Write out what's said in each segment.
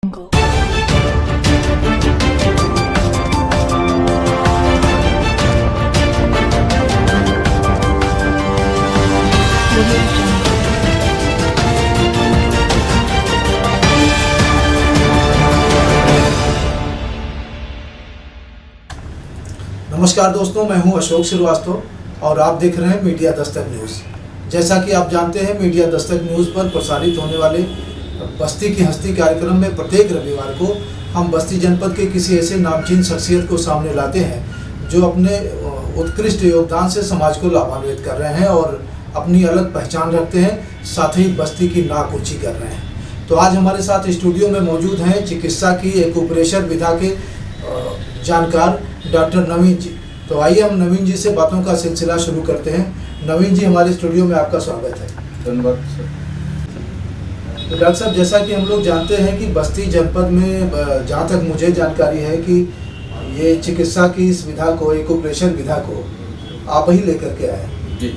नमस्कार दोस्तों, मैं हूं अशोक श्रीवास्तव और आप देख रहे हैं मीडिया दस्तक न्यूज़। जैसा कि आप जानते हैं, मीडिया दस्तक न्यूज़ पर प्रसारित होने वाले बस्ती की हस्ती कार्यक्रम में प्रत्येक रविवार को हम बस्ती जनपद के किसी ऐसे नामचीन शख्सियत को सामने लाते हैं जो अपने उत्कृष्ट योगदान से समाज को लाभान्वित कर रहे हैं और अपनी अलग पहचान रखते हैं, साथ ही बस्ती की नाक ऊँची कर रहे हैं। तो आज हमारे साथ स्टूडियो में मौजूद हैं चिकित्सा की एक्यूप्रेशर विधा के जानकार डॉक्टर नवीन जी। तो आइए हम नवीन जी से बातों का सिलसिला शुरू करते हैं। नवीन जी, हमारे स्टूडियो में आपका स्वागत है। धन्यवाद सर। तो डॉक्टर साहब, जैसा कि हम लोग जानते हैं कि बस्ती जनपद में जहाँ तक मुझे जानकारी है कि ये चिकित्सा की इस विधा को, एक्यूप्रेशर विधा को आप ही लेकर के आए जी।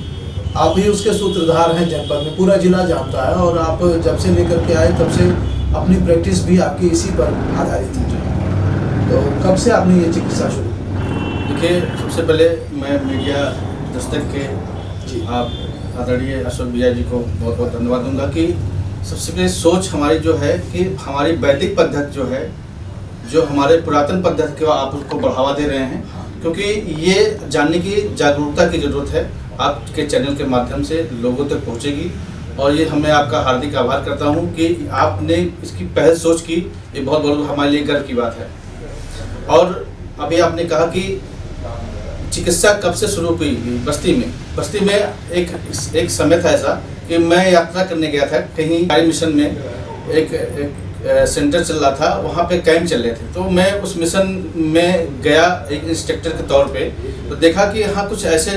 आप ही उसके सूत्रधार हैं जनपद में, पूरा जिला जानता है। और आप जब से लेकर के आए तब से अपनी प्रैक्टिस भी आपकी इसी पर आधारित है। तो कब से आपने ये चिकित्सा शुरू? देखिए, सबसे पहले मैं मीडिया दस्तक के जी आप आदरणीय अशोक भैया जी को बहुत बहुत धन्यवाद दूंगा कि सबसे पहले सोच हमारी जो है कि हमारी वैदिक पद्धति जो है, जो हमारे पुरातन पद्धति को आप उसको बढ़ावा दे रहे हैं, क्योंकि ये जानने की जागरूकता की ज़रूरत है। आपके चैनल के माध्यम से लोगों तक पहुँचेगी और ये मैं आपका हार्दिक आभार करता हूँ कि आपने इसकी पहल सोच की। ये बहुत बहुत हमारे लिए गर्व की बात है। और अभी आपने कहा कि चिकित्सा कब से शुरू हुई बस्ती में एक समय था ऐसा कि मैं यात्रा करने गया था कहीं कार्य मिशन में। एक सेंटर चल रहा था, वहाँ पे कैंप चल रहे थे। तो मैं उस मिशन में गया एक इंस्ट्रक्टर के तौर पे। तो देखा कि यहाँ कुछ ऐसे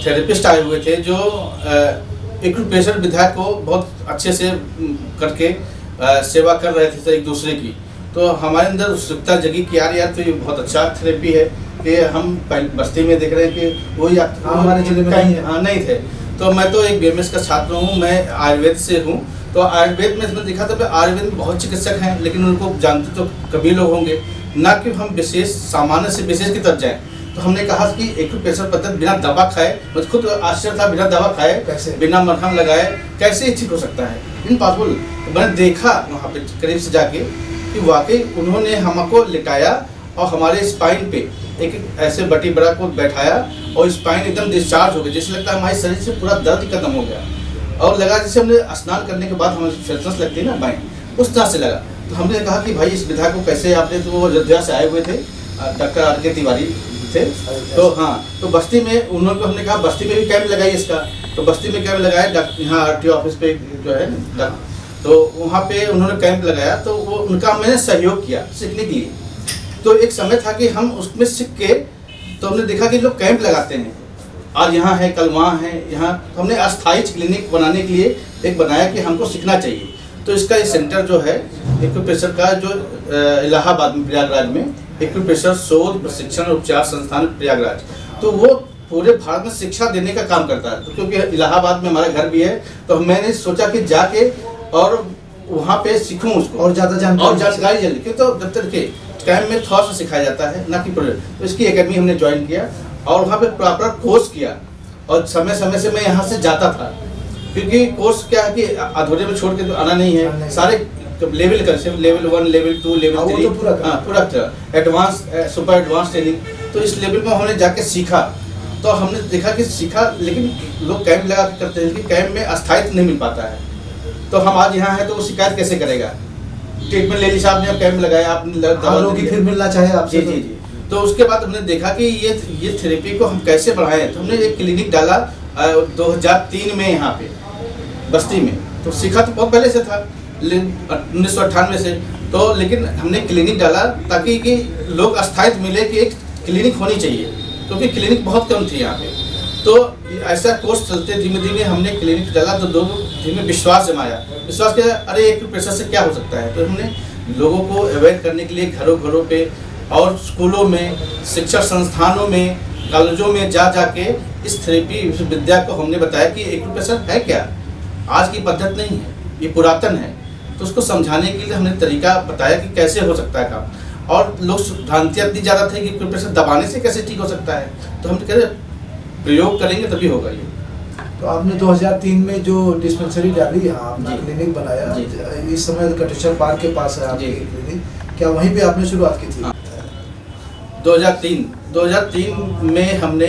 थेरेपिस्ट आए हुए थे जो एक्यूप्रेशर विधा को बहुत अच्छे से करके सेवा कर रहे थे एक दूसरे की। तो हमारे अंदर उत्सुकता जगी कि यार तो ये बहुत अच्छा थेरेपी है कि हम बस्ती में देख रहे हैं कि वही हमारे जिले में नहीं थे। तो मैं तो एक बीएमएस का छात्र हूँ, मैं आयुर्वेद से हूँ। तो आयुर्वेद में इसमें देखा था, आयुर्वेद में बहुत चिकित्सक हैं, लेकिन उनको जानते तो कभी लोग होंगे ना कि हम विशेष सामान्य से विशेष की तरफ जाएँ। तो हमने कहा कि एक्यूप्रेशर पद्धति बिना दवा खाए, मुझे खुद आश्चर्य था, बिना दवा खाए कैसे, बिना मरहम लगाए कैसे ठीक हो सकता है, इम्पॉसिबल। तो मैंने देखा वहाँ पे करीब से जाके कि वाकई उन्होंने हमको लिटाया और हमारे स्पाइन पे एक ऐसे बटी बड़ा को बैठाया और स्पाइन एकदम डिस्चार्ज हो गया, जैसे लगता है हमारे शरीर से पूरा दर्द खत्म हो गया। और लगा जैसे हमने स्नान करने के बाद हमें फ्रेशनेस लगती है ना बाइन, उस तरह से लगा। तो हमने कहा कि भाई इस विधा को कैसे आपने, तो वो अयोध्या से आए हुए थे, डॉक्टर आर.के. तिवारी थे। तो हाँ, तो बस्ती में उन्होंने, हमने कहा बस्ती में भी कैंप लगाइए इसका। तो बस्ती में कैंप लगाया, यहाँ आर.टी.ओ. ऑफिस पे जो है ना, तो वहाँ पे उन्होंने कैंप लगाया। तो वो उनका मैंने सहयोग किया सीखने के लिए। तो एक समय था कि हम उसमें सीख के, तो हमने देखा कि लोग कैंप लगाते हैं, आज यहाँ है कल वहाँ है यहाँ। तो हमने अस्थायी क्लिनिक बनाने के लिए एक बनाया कि हमको सीखना चाहिए। तो इसका ये सेंटर जो है एक्यूप्रेशर का, जो इलाहाबाद में प्रयागराज में एक्यूप्रेशर शोध प्रशिक्षण उपचार संस्थान प्रयागराज, तो वो पूरे भारत में शिक्षा देने का काम करता है। तो क्योंकि इलाहाबाद में हमारा घर भी है, तो मैंने सोचा कि जाके और वहाँ पे सीखूं उसको और ज़्यादा जानकारी जल्दी, क्योंकि तो दफ्तर के कैंप में थोड़ा सा सिखाया जाता है ना कि तो इसकी एकेडमी हमने ज्वाइन किया और वहाँ पे प्रॉपर कोर्स किया। और समय समय से मैं यहाँ से जाता था, क्योंकि कोर्स क्या है कि अधूरे में छोड़ के तो आना नहीं है, सारे लेवल कर, लेवल 1, लेवल 2, लेवल 3, पूरा एडवांस, सुपर एडवांस ट्रेनिंग। तो इस लेवल में हमने जाके सीखा। तो हमने देखा कि सीखा, लेकिन लोग कैंप लगा के करते हैं कि कैंप में अस्थायित्व नहीं मिल पाता है। तो हम आज यहाँ हैं तो वो शिकायत कैसे करेगा? ट्रीटमेंट ले ली साहब ने, कैंप लगाया, आपने दवा रोगी फिर मिलना चाहे आपसे। जी। तो उसके बाद हमने देखा कि ये थेरेपी को हम कैसे बढ़ाएं। तो हमने एक क्लिनिक डाला 2003 में यहाँ पे बस्ती में। तो सीखा तो बहुत पहले से था, 1998 से। तो लेकिन हमने क्लिनिक डाला ताकि कि लोग अस्थायित्व मिले कि एक क्लिनिक होनी चाहिए, क्योंकि क्लिनिक बहुत कम थी यहाँ पे। तो ऐसा कोर्स चलते धीमे धीमे हमने क्लिनिक डाला, तो लोगों धीमे विश्वास जमाया। विश्वास किया, अरे एक्यूप्रेशर से क्या हो सकता है। तो हमने लोगों को अवेयर करने के लिए घरों घरों पे और स्कूलों में, शिक्षा संस्थानों में, कॉलेजों में जा के इस थेरेपी विद्या को हमने बताया कि एक्यूप्रेशर है क्या। आज की पद्धति नहीं है, ये पुरातन है। तो उसको समझाने के लिए हमने तरीका बताया कि कैसे हो सकता है काम। और लोग भ्रांतियाँ इतनी ज़्यादा थी कि ब्लड प्रेशर दबाने से कैसे ठीक हो सकता है, तो हम कह रहे प्रयोग करेंगे तभी होगा ये। तो आपने 2003 में जो डिस्पेंसरी डाली, यहाँ अपना जी। क्लिनिक बनाया, जी। इस समय कटेश्वर पार्क के पास है आपकी जी। क्लिनिक, क्या वहीं पे आपने शुरुआत की थी? हाँ। 2003 में हमने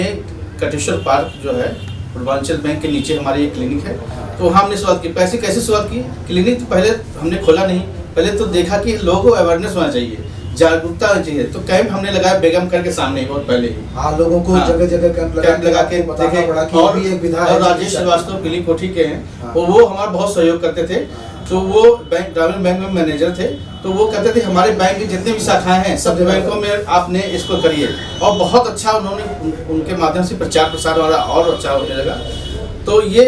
कटेश्वर पार्क जो है पूर्वांचल बैंक के नीचे हमारी एक क्लिनिक है, तो वहाँ हमने शुरुआत की। पैसे कैसे शुरुआत की? क्लिनिक तो पहले हमने खोला नहीं, पहले तो देखा कि लोगों को अवेयरनेस होना चाहिए, जागरूकता होनी चाहिए, तो कैंप हमने लगाया बेगम कर के सामने बहुत पहले ही। हाँ, लोगों को हाँ। जगह जगह कैंप लगा के बताना पड़ा कि ये भी एक विधा है। और राजेश श्रीवास्तव पीली कोठी के हैं, हाँ। वो हमारा बहुत सहयोग करते थे। तो वो बैंक ग्रामीण बैंक में मैनेजर थे, तो वो कहते थे हमारे बैंक की जितनी भी शाखाएं हैं सब बैंकों में आपने इसको करिए, और बहुत अच्छा उन्होंने उनके माध्यम से प्रचार प्रसार वाला और अच्छा होने लगा। तो ये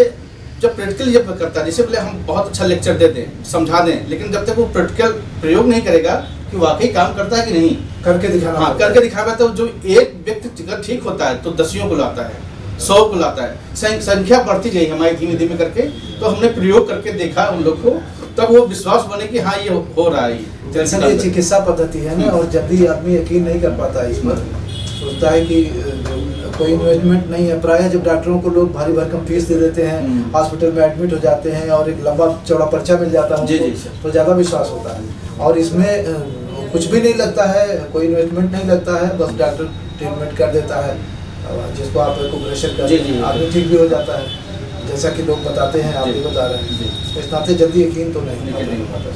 जब प्रैक्टिकल जब करता है, जैसे बोले हम बहुत अच्छा लेक्चर दे दें, समझा दें, लेकिन जब तक वो प्रैक्टिकल प्रयोग नहीं करेगा कि वाकई काम करता है कि नहीं, करके दिखाना। हाँ, करके दिखावा, तो जो एक व्यक्ति ठीक होता है तो 10 को लाता है, 100 को लाता है, संख्या बढ़ती गई हमारी धीमे धीमे करके। तो हमने प्रयोग करके देखा उन लोग को, तब वो विश्वास बने कि हाँ ये हो रहा है। दरअसल ये चिकित्सा पद्धति है ना, और जल्दी आदमी यकीन नहीं कर पाता है इस पर, सोचता है कि कोई इन्वेस्टमेंट नहीं है। प्रायः जब डॉक्टरों को लोग भारी भरकम फीस दे देते हैं, हॉस्पिटल में एडमिट हो जाते हैं और एक लंबा चौड़ा पर्चा मिल जाता है उनको, तो ज़्यादा विश्वास होता है। और इसमें कुछ भी नहीं लगता है, कोई इन्वेस्टमेंट नहीं लगता है, बस डॉक्टर ट्रीटमेंट कर देता है, जिसको आप एक्यूप्रेशर करते हैं, आदमी ठीक भी हो जाता है, जैसा कि लोग बताते हैं, आप भी बता रहे हैं। इस नाते जल्दी यकीन तो नहीं होता।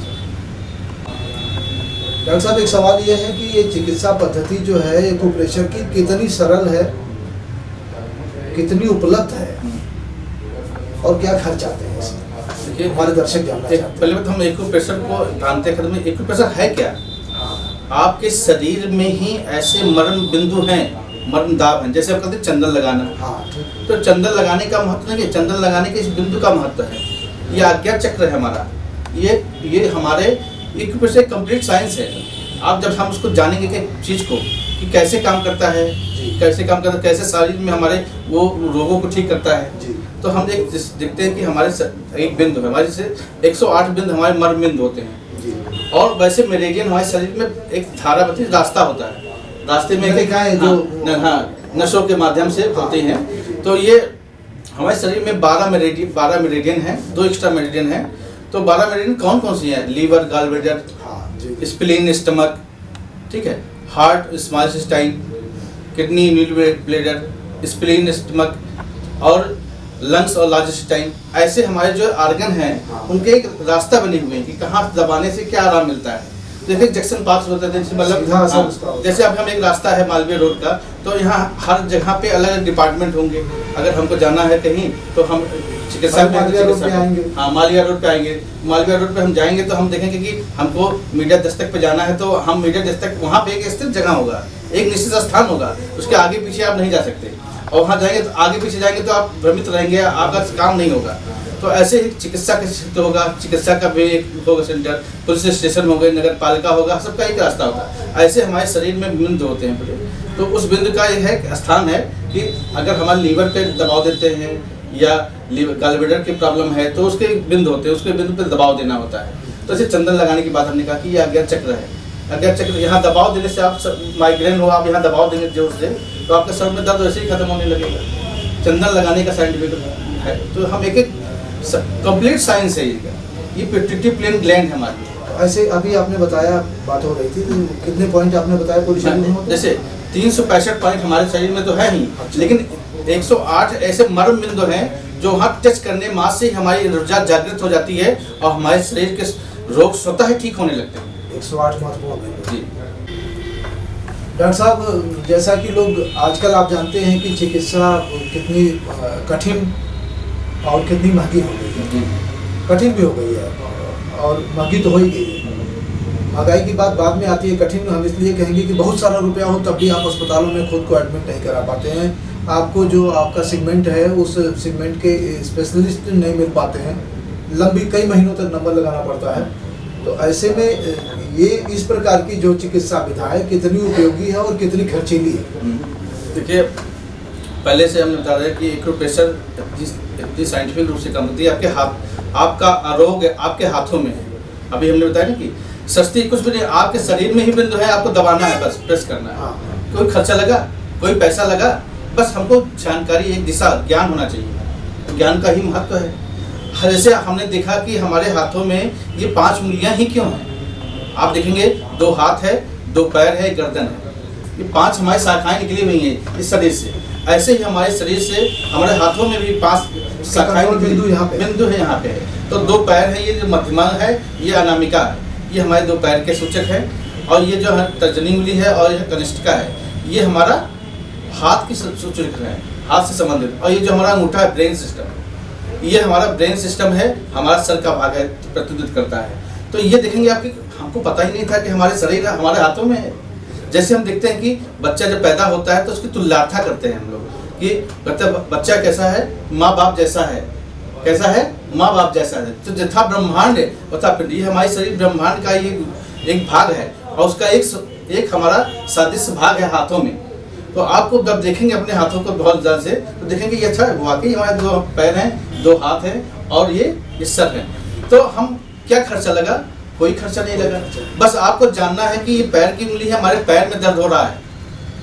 डॉक्टर साहब, एक सवाल ये है कि ये चिकित्सा पद्धति जो है एक्यूप्रेशर की कितनी सरल है, कितनी उपलब्ध है, और क्या खर्च आते हैं इसमें? देखिए, हमारे दर्शक जानना चाहते हैं। पहले तो हम एक्यूप्रेशर को जानते हैं, खत्म। एक्यूप्रेशर है क्या? आपके शरीर में ही ऐसे मर्म बिंदु हैं, मर्म दाब हैं, जैसे आप कहते हैं चंदन लगाना। हाँ, ठीक। तो चंदन लगाने का महत्व नहीं है, चंदन लगाने के इस बिंदु का महत्व है। ये आज्ञा चक्र है हमारा, ये हमारे एक्यूप्रेशर कंप्लीट साइंस है। आप जब हम उसको जानेंगे कि चीज़ को कि कैसे काम करता है, कैसे शरीर में हमारे वो रोगों को ठीक करता है जी। तो हम देखते हैं कि हमारे एक बिंदु है, हमारे से 108 बिंदु हमारे मर्म बिंदु होते हैं जी। और वैसे मेरेडियन हमारे शरीर में एक धारावती रास्ता होता है, रास्ते में नसों के माध्यम से होते हैं। तो ये हमारे शरीर में 12 मेरेडियन है, 2 एक्स्ट्रा मेरेडियन है। तो 12 मेरेडियन कौन कौन सी हैं? Liver, gall bladder, spleen, stomach, ठीक है, हार्ट, स्मॉल इंटेस्टाइन, किडनी, न्यूल ब्लैडर, स्प्लीन, स्टमक और लंग्स और लार्ज इंटेस्टाइन। ऐसे हमारे जो ऑर्गन हैं उनके एक रास्ता बने हुए हैं कि कहाँ दबाने से क्या आराम मिलता है। जैसे जंक्शन पार्क्स होते हैं, मतलब जैसे अब हम एक रास्ता है मालवीय रोड का, तो यहाँ हर जगह पे अलग अलग डिपार्टमेंट होंगे। अगर हमको जाना है कहीं तो हम चिकित्सा मालवीय रोड पे आएंगे। हाँ, मालवीय रोड पे आएंगे। मालवीय रोड पे हम जाएंगे तो हम देखेंगे कि हमको मीडिया दस्तक पे जाना है, तो हम मीडिया दस्तक वहाँ पे एक स्थित जगह होगा, एक निश्चित स्थान होगा, उसके आगे पीछे आप नहीं जा सकते। और वहाँ जाएंगे तो आगे पीछे जाएंगे तो आप भ्रमित रहेंगे, आपका काम नहीं होगा। तो ऐसे ही चिकित्सा का क्षेत्र होगा, चिकित्सा का भी एक होगा सेंटर, पुलिस स्टेशन होगा, नगर पालिका होगा, सबका एक रास्ता होगा। ऐसे हमारे शरीर में बिंदु होते हैं पूरे। तो उस बिंदु का एक है स्थान है कि अगर हमारे लीवर पे दबाव देते हैं या गॉल ब्लैडर की प्रॉब्लम है तो उसके बिंदु होते हैं, उसके बिंदु पे दबाव देना होता है। तो ऐसे चंदन लगाने के बाद हमने कहा कि ये आज्ञा चक्र है। आज्ञा चक्र यहाँ दबाव देने से आप माइग्रेन हो, आप यहाँ दबाव देंगे जोर से तो आपके सर में दर्द वैसे ही खत्म होने लगेगा। चंदन लगाने का साइंटिफिक है। तो हम एक कंप्लीट साइंस है ये पिट्यूटरी प्लेन ग्लैंड है हमारी। ऐसे अभी आपने बताया, बात हो रही थी, तो कितने पॉइंट आपने बताया पूरे शरीर में? जैसे 365 पॉइंट हमारे शरीर में तो है ही, लेकिन 108 ऐसे मर्म बिंदु हैं जो वहाँ टच करने मास से ही हमारी ऊर्जा जागृत हो जाती है और हमारे शरीर के रोग स्वतः ही ठीक होने लगते हैं। 108 महत्वपूर्ण जी। डॉक्टर साहब, जैसा कि लोग आजकल आप जानते हैं कि चिकित्सा कितनी कठिन और कितनी महंगी हो गई है। कठिन भी हो गई है और महंगी तो हो ही गई है। महंगाई की बात बाद में आती है, कठिन हम इसलिए कहेंगे कि बहुत सारा रुपया हो तब भी आप अस्पतालों में खुद को एडमिट नहीं करा पाते हैं। आपको जो आपका सेगमेंट है उस सेगमेंट के स्पेशलिस्ट नहीं मिल पाते हैं, लंबी कई महीनों तक नंबर लगाना पड़ता है। तो ऐसे में ये इस प्रकार की जो चिकित्सा विधा है कितनी उपयोगी है और कितनी खर्चीली है? देखिए, पहले से हमने बता रहे हैं कि एक्यूप्रेशर इतनी साइंटिफिक रूप से काम होती है। आपके हाथ, आपका आरोग्य आपके हाथों में है। अभी हमने बताया ना कि सस्ती कुछ भी नहीं, आपके शरीर में ही बिंदु है, आपको दबाना है, बस प्रेस करना है। कोई खर्चा लगा, कोई पैसा लगा, बस हमको जानकारी, एक दिशा, ज्ञान होना चाहिए। ज्ञान का ही महत्व है। जैसे हमने देखा कि हमारे हाथों में ये 5 उंगलियां ही क्यों हैं? आप देखेंगे 2 हाथ है, 2 पैर है, गर्दन है, ये 5 हमारी शाखाएं निकली हुई हैं इस शरीर से। ऐसे ही हमारे शरीर से हमारे हाथों में भी 5 शाखाएं, बिंदु है यहाँ पे है। तो 2 पैर है, ये जो मध्यमा है, ये अनामिका है, ये हमारे 2 पैर के सूचक है। और ये जो है तर्जनी उंगली है और यह कनिष्ठिका है, ये हमारा हाथ की सूचक है, हाथ से संबंधित। और ये जो हमारा अंगूठा है, ब्रेन सिस्टम, ये हमारा ब्रेन सिस्टम है, हमारा सर का भाग है, प्रतिनिधित्व करता है। तो ये देखेंगे आपकी, हमको पता ही नहीं था कि हमारे शरीर हमारे हाथों में है। जैसे हम देखते हैं कि बच्चा जब पैदा होता है तो उसकी तुलनाथा करते हैं हम लोग कि बच्चा कैसा है, माँ बाप जैसा है, कैसा है, माँ बाप जैसा है। तो जथा ब्रह्मांड है तथा पिंड, ये हमारे शरीर ब्रह्मांड का एक भाग है और उसका एक हमारा सादृश्य भाग है हाथों में। तो आपको जब देखेंगे अपने हाथों को बहुत ज़्यादा से, तो देखेंगे ये अच्छा वाकई हमारे 2 पैर हैं, 2 हाथ हैं और ये सर है। तो हम क्या खर्चा लगा? कोई खर्चा नहीं लगा। बस आपको जानना है कि ये पैर की उंगली है, हमारे पैर में दर्द हो रहा है,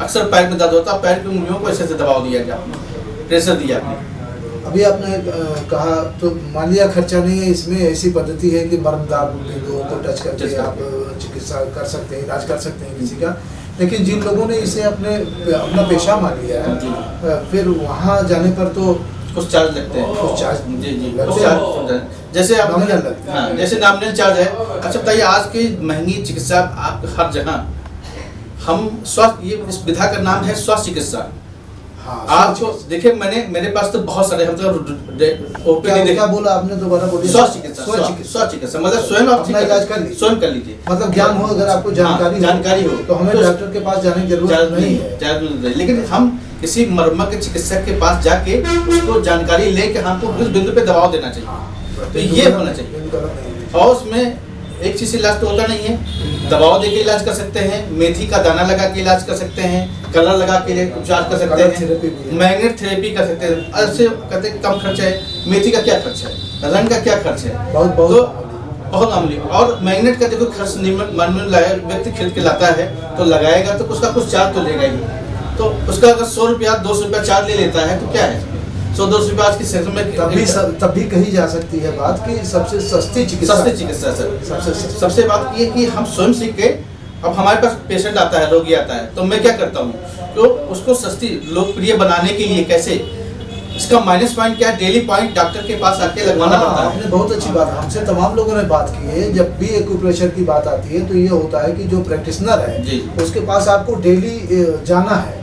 अक्सर पैर में दर्द होता है, पैर की उंगलियों को ऐसे दबाव दिया गया, प्रेशर दिया आपने। अभी आपने कहा, तो मान लिया खर्चा नहीं है, इसमें ऐसी पद्धति है कि मर्मदार बिंदुओं को टच करके आप चिकित्सा कर सकते हैं, इलाज कर सकते हैं किसी का। लेकिन जिन लोगों ने इसे अपना पेशा मान लिया है, फिर वहाँ जाने पर तो कुछ चार्ज लगते हैं, कुछ चार्ज जी कुछ चार्ज, जैसे आप हाँ, जैसे नॉमिनल चार्ज है। अच्छा बताइए, आज की महंगी चिकित्सा आप हर जगह, हम स्वास्थ्य, ये इस विधा का नाम है स्वास्थ्य चिकित्सा। आपको देखिए, मेरे पास तो बहुत सारे, हम तो क्या बोला आपने, दोबारा बोलिए। स्वास्थ्य चिकित्सा मतलब स्वयं आप अपना इलाज कर लीजिए, स्वयं कर लीजिए। मतलब ज्ञान हो, अगर आपको जानकारी हो तो हमें डॉक्टर के पास जाने की जरूरत नहीं है। लेकिन हम किसी मर्मज्ञ चिकित्सक के पास जाके उसको जानकारी लेके हमको उस बिंदु पे दबाव देना चाहिए। तो ये होना चाहिए। और उसमें एक चीज से इलाज तो होता नहीं है, दबाव देके इलाज कर सकते हैं, मेथी का दाना लगा के इलाज कर सकते हैं, कलर लगा के उपचार कर सकते हैं, मैग्नेट थेरेपी कर सकते हैं। ऐसे कहते हैं कम खर्च है, मेथी का क्या खर्च है, रंग का क्या खर्च है, बहुत मामूली। और मैग्नेट का देखो खर्च व्यक्ति खरीद के लाता है तो लगाएगा तो उसका कुछ चार्ज तो लेगा ही। तो उसका अगर 100 रुपया 200 रुपया चार्ज ले लेता है तो क्या है, 100-200 रुपया आज की क्षेत्र में तब भी कही जा सकती है बात कि सबसे सस्ती चिकित्सा सर। सबसे बात ये कि हम स्वयं सीख के, अब हमारे पास पेशेंट आता है, रोगी आता है, तो मैं क्या करता हूँ, तो उसको सस्ती लोकप्रिय बनाने के लिए कैसे, इसका माइनस पॉइंट क्या है, डेली पॉइंट डॉक्टर के पास आके लगवाना पड़ता है। आपने बहुत अच्छी बात, हमसे तमाम लोगों ने बात की है, जब भी एक्यूप्रेशर की बात आती है तो ये होता है कि जो प्रैक्टिशनर है उसके पास आपको डेली जाना है,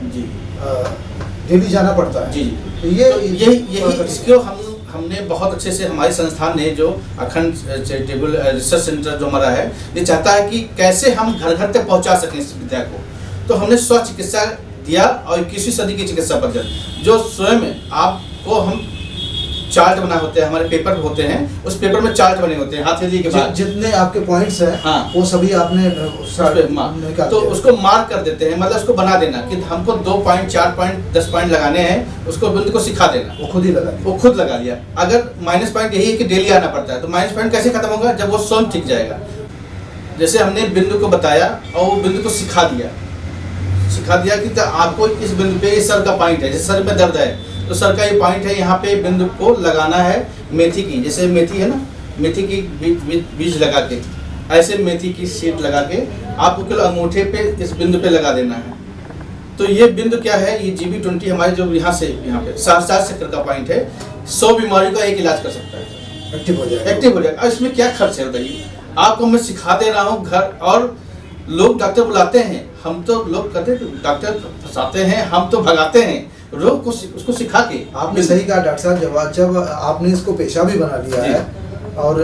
डेली जाना पड़ता है। जी यही इसको हमने बहुत अच्छे से, हमारे संस्थान ने जो अखंड चैरिटेबल रिसर्च सेंटर जो हमारा है, ये चाहता है कि कैसे हम घर घर तक पहुंचा सकें इस विद्या को। तो हमने स्व चिकित्सा दिया और 21वीं सदी की चिकित्सा पद्धति, जो स्वयं आपको हम चार्ट बना होते हैं, हमारे पेपर होते हैं, उस पेपर में चार्ट बने होते हैं, हाथ के बाद जितने आपके पॉइंट्स हैं, हाँ, वो सभी आपने तो उसको मार्क कर देते हैं, मतलब उसको बना देना कि हमको 2 पॉइंट 4 पॉइंट 10 पॉइंट लगाने हैं, उसको बिंदु को सिखा देना, वो खुद लगा लिया। अगर माइनस पॉइंट यही है कि डेली आना पड़ता है, तो माइनस पॉइंट कैसे खत्म होगा, जब वो स्वयं ठीक जाएगा। जैसे हमने बिंदु को बताया और वो बिंदु को सिखा दिया कि तो आपको इस बिंदु पे इस सर का पॉइंट है, जैसे सर में दर्द है तो सर का ये पॉइंट है, यहाँ पे बिंदु को लगाना है मेथी की, जैसे मेथी है ना, मेथी की बीज लगा के, ऐसे मेथी की सीड लगा के आपको केवल अंगूठे पे इस बिंदु पे लगा देना है। तो ये बिंदु क्या है, ये GB20 हमारे जो यहाँ पे 7 चक्कर का पॉइंट है, 100 बीमारियों का एक इलाज कर सकता है, एक्टिव हो जाएगा। इसमें क्या खर्च है बताइए, आपको मैं सिखा दे रहा हूँ घर, और लोग डॉक्टर बुलाते हैं, हम तो लोग कहते हैं डॉक्टर फंसाते हैं, हम तो भगाते हैं रोग को, उसको सिखा के। आपने सही कहा डॉक्टर साहब, जब आपने इसको पेशा भी बना लिया है और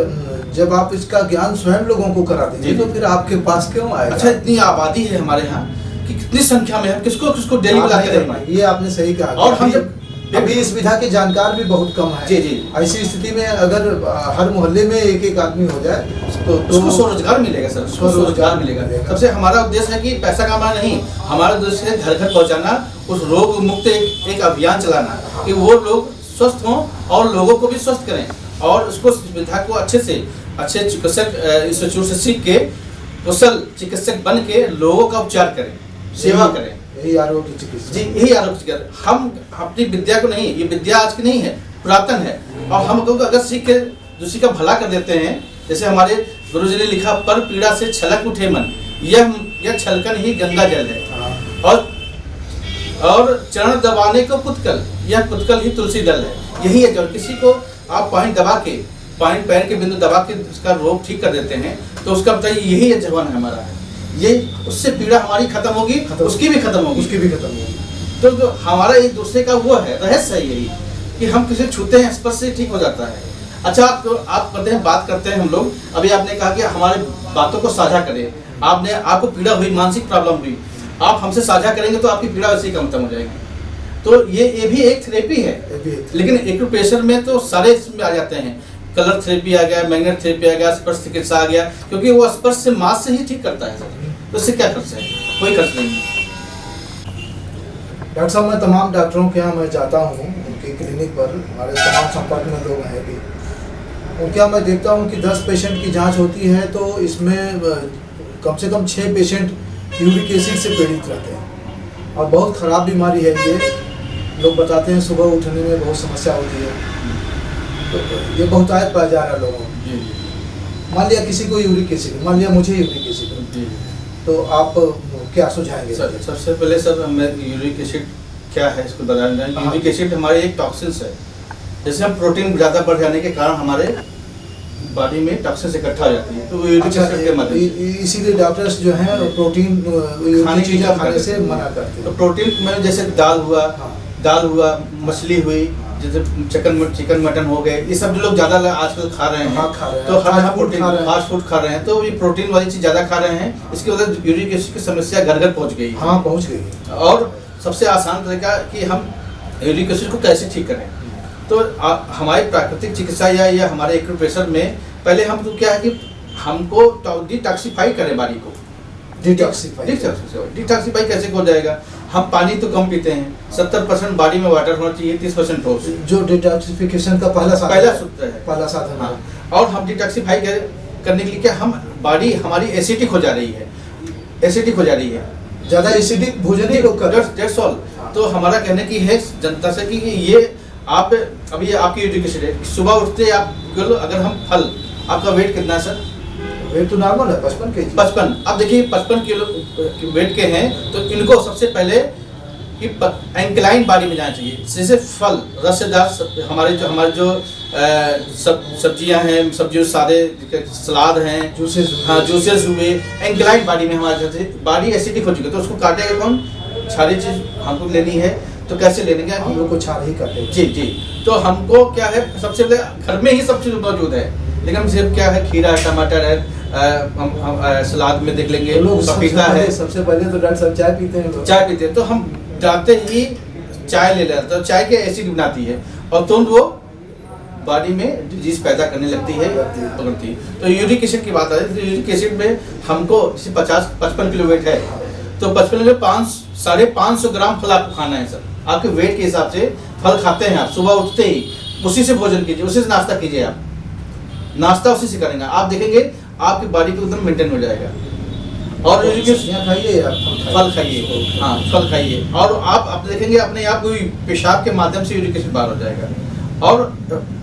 जब आप इसका ज्ञान स्वयं लोगों को करा दीजिए तो फिर आपके पास क्यों आएगा। अच्छा, इतनी आबादी है हमारे यहाँ कि कितनी संख्या में हम किसको डेली बुलाते हैं, ये आपने सही कहा। और हम जब अभी इस विधा के जानकार भी बहुत कम है। जी ऐसी स्थिति में अगर हर मोहल्ले में एक आदमी हो जाए तो उसको स्वरोजगार मिलेगा सर, स्वरोजगार मिलेगा। सबसे हमारा उद्देश्य है कि पैसा कमाना नहीं, हमारा उद्देश्य है घर घर पहुंचाना, उस रोग मुक्त एक अभियान चलाना कि वो लोग स्वस्थ हों और लोगों को भी स्वस्थ करें, और उसको विधा को अच्छे से अच्छे चिकित्सक इंस्टीट्यूट से सीख के कुशल चिकित्सक बन के लोगों का उपचार करें, सेवा करें। यही आरोग्य चिकित्सा जी, यही आरोग्य चिकित्सा। हम अपनी विद्या को नहीं, ये विद्या आज की नहीं है, पुरातन है, और हम लोग अगर सीख के दूसरी का भला कर देते हैं, जैसे हमारे गुरुजी ने लिखा, पर पीड़ा से छलक उठे मन, यह छलकन ही गंगा जल है। और चरण दबाने को पुतकल, यह पुतकल ही तुलसी दल है। यही है, जब किसी को आप पॉइंट दबा के, पॉइंट पैर के बिंदु दबा के उसका रोग ठीक कर देते हैं, तो उसका बताइए यही है जीवन है हमारा है। ये उससे पीड़ा हमारी खत्म होगी, उसकी भी खत्म होगी, उसकी भी खत्म होगी। तो हमारा एक दूसरे का वो है रहस्य है यही, कि हम किसी छूते हैं स्पर्श से ठीक हो जाता है। अच्छा, आप करते हैं, बात करते हैं हम लोग। अभी आपने कहा कि हमारे बातों को साझा करें। आपको पीड़ा हुई, मानसिक प्रॉब्लम हुई, आप हमसे साझा करेंगे तो आपकी पीड़ा वैसे ही खत्म हो जाएगी। तो ये भी एक थेरेपी है, लेकिन एक्यूप्रेशर में तो सारे इसमें आ जाते हैं। कलर थेरेपी आ गया, मैग्नेट थेरेपी आ गया, स्पर्श चिकित्सा आ गया, क्योंकि वो स्पर्श से मांस से ही ठीक करता है। तो इससे क्या खर्च है? कोई खर्च नहीं है। डॉक्टर साहब, मैं तमाम डॉक्टरों के यहाँ मैं जाता हूँ, उनके क्लिनिक पर हमारे तमाम संपर्क में लोग हैं भी, उनके यहाँ मैं देखता हूँ कि 10 पेशेंट की जांच होती है तो इसमें कम से कम 6 पेशेंट यूरिक एसिड से पीड़ित रहते हैं, और बहुत ख़राब बीमारी है ये। लोग बताते हैं सुबह उठने में बहुत समस्या होती है, तो ये बहुतायत पाया जा रहा है लोगों में। मान लिया किसी को यूरिक एसिड, मान लिया मुझे यूरिक एसिड, तो आप क्या सुझाएंगे? सबसे पहले सर, हमें यूरिक एसिड क्या है इसको बताना है। यूरिक एसिड हमारे एक टॉक्सिन्स है। जैसे हम प्रोटीन ज़्यादा बढ़ जाने के कारण हमारे बॉडी में टॉक्सिन्स इकट्ठा हो जाती है, तो वो यूरिक एसिड के माध्यम, इसीलिए डॉक्टर्स जो हैं प्रोटीन खाने से मना करते हैं। तो प्रोटीन में जैसे दाल हुआ, मछली हुई, जैसे चिकन मटन हो गए, ये सब जो लोग ज़्यादा आजकल खा रहे हैं, तो फास्ट फूड खा रहे हैं, तो ये प्रोटीन वाली चीज़ ज़्यादा खा रहे हैं। इसकी वजह से यूरिक एसिड की समस्या घर घर पहुँच गई। हाँ, पहुँच गई। और सबसे आसान तरीका कि हम यूरिक एसिड को कैसे ठीक करें, तो हमारी प्राकृतिक चिकित्सा या हमारे एक्यूप्रेशर में पहले हम तो क्या है कि हमको डिटॉक्सिफाई करें बॉडी को। डिटॉक्सिफाई कैसे हो जाएगा? हम पानी तो कम पीते हैं, 70% बॉडी में वाटर होना चाहिए, 30% ठोस, जो डिटॉक्सिफिकेशन का पहला सूत्र है, पहला साधन। हाँ, और हम डिटॉक्सिफाई करने के लिए क्या, हम बॉडी हमारी एसिडिक हो जा रही है, ज़्यादा एसिडिक भोजन ही लोग कर रहे हैं। तो हमारा कहने की है जनता से कि ये आप अभी आपकी यूरिक एसिड है, सुबह उठते आप अगर हम फल, आपका वेट कितना है सर? वेट तो नॉर्मल है 55 kg। 55। अब देखिए 55 किलो वेट के हैं, तो इनको सबसे पहले कि एंक्लाइन बॉडी में जाना चाहिए। जैसे फल रसदार, हमारे जो सब्जियां हैं, सब्जियों सादे सलाद हैं, जूसेस हुए, एंक्लाइन बॉडी में हमारे बॉडी एसिडिक हो चुकी है, तो उसको काटेगा कौन? सारी चीज हमको लेनी है, तो कैसे लेने का? हम लोग को छाल ही करते। जी। तो हमको क्या है, सबसे पहले घर में ही सब चीज मौजूद है, लेकिन सिर्फ क्या है, खीरा है, टमाटर है, हम सलाद में देख लेंगे, पपीता है। सबसे पहले तो डॉक्टर साहब चाय पीते हैं, तो हम जाते ही चाय ले लेते हैं, तो चाय के एसिड बनाती है, और तुरंत वो बॉडी में डिजीज पैदा करने लगती है, पकड़ती है। तो यूरिक एसिड की बात आ रही है, तो यूरिक एसिड में हमको 55 किलो वेट है, तो 55 में 550 ग्राम फल आपको खाना है सर। आपके वेट के हिसाब से फल खाते हैं आप, सुबह उठते ही उसी से भोजन कीजिए, उसी से नाश्ता कीजिए। आप नाश्ता उसी से करेंगे, आप देखेंगे आपकी बॉडी को एकदम मेंटेन हो जाएगा। और फल खाइए, हाँ फल खाइए, और आप देखेंगे अपने आप को पेशाब के माध्यम से यूरिक एसिड बाहर हो जाएगा। और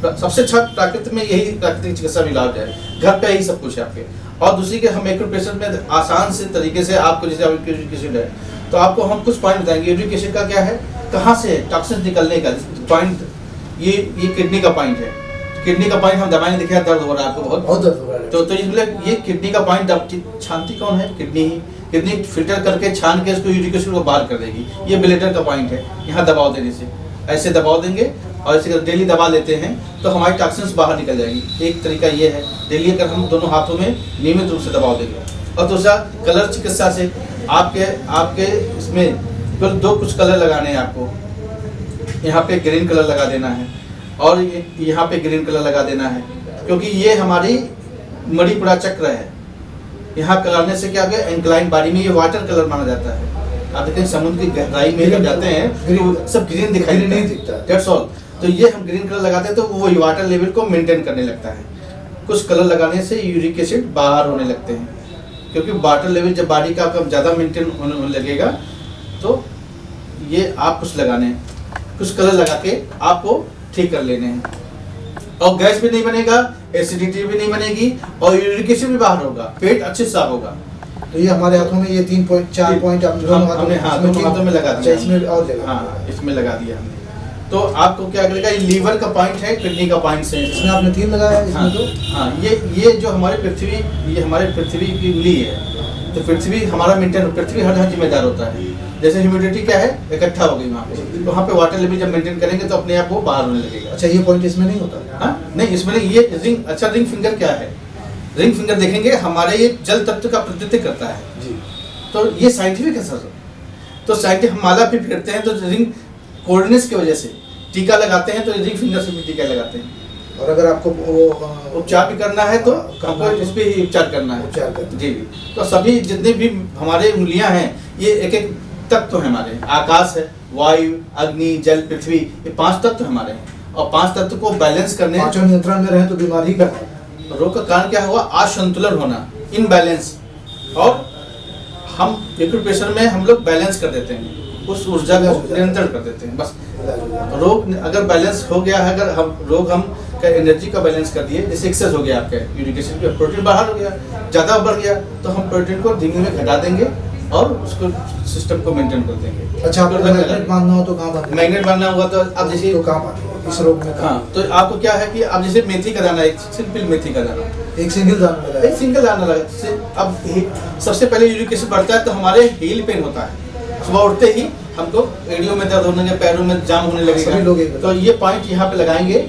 सबसे अच्छा प्राकृतिक में यही प्राकृतिक चिकित्सा भी लाभ है, घर पे ही सब कुछ है आपके। और दूसरी के हम एक्यूप्रेशर में आसान से तरीके से आपको, जैसे यूरिक एसिड है तो आपको हम कुछ पॉइंट बताएंगे। यूरिक एसिड का क्या है, कहाँ से टॉक्सिन निकलने का पॉइंट, ये किडनी का पॉइंट है। किडनी का पॉइंट हम दबाएंगे, देखिए दर्द हो रहा है आपको, बहुत दर्द हो रहा है, तो इसलिए ये किडनी का पॉइंट छानती कौन है? किडनी ही। किडनी फिल्टर करके छान के इसको यूरिक एसिड को बाहर कर देगी। ये ब्लेडर का पॉइंट है, यहाँ दबाव देने से, ऐसे दबाव देंगे और इसे डेली दबा लेते हैं तो हमारी टॉक्सिन्स बाहर निकल जाएगी। एक तरीका ये है, डेली अगर हम दोनों हाथों में नियमित रूप से दबाव देंगे। और दूसरा कलर चिकित्सा से आपके इसमें केवल 2 कुछ कलर लगाने हैं आपको। यहाँ पे ग्रीन कलर लगा देना है और यहाँ पे ग्रीन कलर लगा देना है, क्योंकि ये हमारी मणिपुरा चक्र है। यहाँ लगाने से क्या होगा, एंक्लाइन बॉडी में ये वाटर कलर माना जाता है। आप देखते हैं समुद्र की गहराई में जब जाते हैं तो सब ग्रीन दिखाई नहीं दिखता, दैट्स ऑल। तो ये हम ग्रीन कलर लगाते हैं तो वो वाटर लेवल को मेंटेन करने लगता है। कुछ कलर लगाने से यूरिक एसिड बाहर होने लगते हैं, क्योंकि वाटर लेवल जब बॉडी का आपका ज़्यादा मेंटेन होने लगेगा तो ये आप कुछ लगाने हैं, कुछ कलर लगा के आपको ठीक कर लेने हैं, और गैस भी नहीं बनेगा, एसिडिटी भी नहीं बनेगी, और यूरिक एसिड भी बाहर होगा, पेट अच्छे से साफ होगा। तो ये हमारे हाथों में ये 4 पॉइंट आप दोनों हाथों में लगा दिया। इसमें और जगह हाँ, इसमें लगा दिया हमने। तो आपको क्या करेगा, ये लीवर का पॉइंट है, किडनी का पॉइंट है। इसमें आपने 3 लगाया है, हाँ, इसमें 2। हाँ, ये जो हमारे पृथ्वी की उंगली है, तो पृथ्वी हमारा मेंटेन, पृथ्वी हर जिम्मेदार होता है। जैसे ह्यूमिडिटी क्या है, इकट्ठा हो गई वहाँ पे, तो वहाँ पे वाटर लेवल जब मेंटेन करेंगे तो अपने आप वो बाहर होने लगेगा। अच्छा, ये पॉइंट इसमें नहीं होता? हाँ, नहीं, इसमें नहीं। ये रिंग, अच्छा रिंग फिंगर क्या है, रिंग फिंगर देखेंगे हमारे ये जल तत्व का प्रतिनिधित्व करता है जी। तो ये साइंटिफिक है सर। तो साइंटिफिक, हम माला भी फेरते हैं तो रिंग कोऑर्डिनेट्स की वजह से, टीका लगाते हैं तो रिंग फिंगर से भी टीका लगाते हैं। और अगर आपको वो उपचार भी करना है तो हमको इस पे ही उपचार करना है। उपचार करना जी। तो सभी जितने भी हमारे उंगलियां हैं, ये एक एक तत्व है हमारे। आकाश है, वायु, अग्नि, जल, पृथ्वी, ये 5 तत्व हमारे हैं, और 5 तत्व को बैलेंस करने, पांचों नियंत्रण में रहे तो बीमारी ही करता। रोग का कारण क्या हुआ, असंतुलन होना, इनबैलेंस, और हम लिक्विड प्रेशर में हम लोग बैलेंस कर देते हैं, उस ऊर्जा को नियंत्रण कर देते हैं बस। रोग अगर बैलेंस हो गया है, अगर हम का एनर्जी का बैलेंस कर दिए, जैसे एक्सेस हो गया आपका यूरिक एसिड का, प्रोटीन बाहर हो गया, ज़्यादा बढ़ गया, तो हम प्रोटीन को धीमे में घटा देंगे और उसको सिस्टम को मेंटेन कर देंगे। अच्छा, आपको मैग्नेट बांधना हो तो कहाँ बांधना? मैग्नेट बांधना होगा तो अब जैसे तो कहाँ बांधना इस रोग में? हाँ, तो आपको क्या है कि अब जैसे मेथी का दाना, एक सिंपल मेथी का दाना, एक सिंगल दाना लगाया, एक सिंगल दाना लगा। अब सबसे पहले यूरिक एसिड बढ़ता है तो हमारे हील पेन होता है, सुबह उठते ही हमको एड़ियों में दर्द होने, पैरों में जाम होने लगेगा। तो ये पॉइंट यहाँ पे लगाएंगे,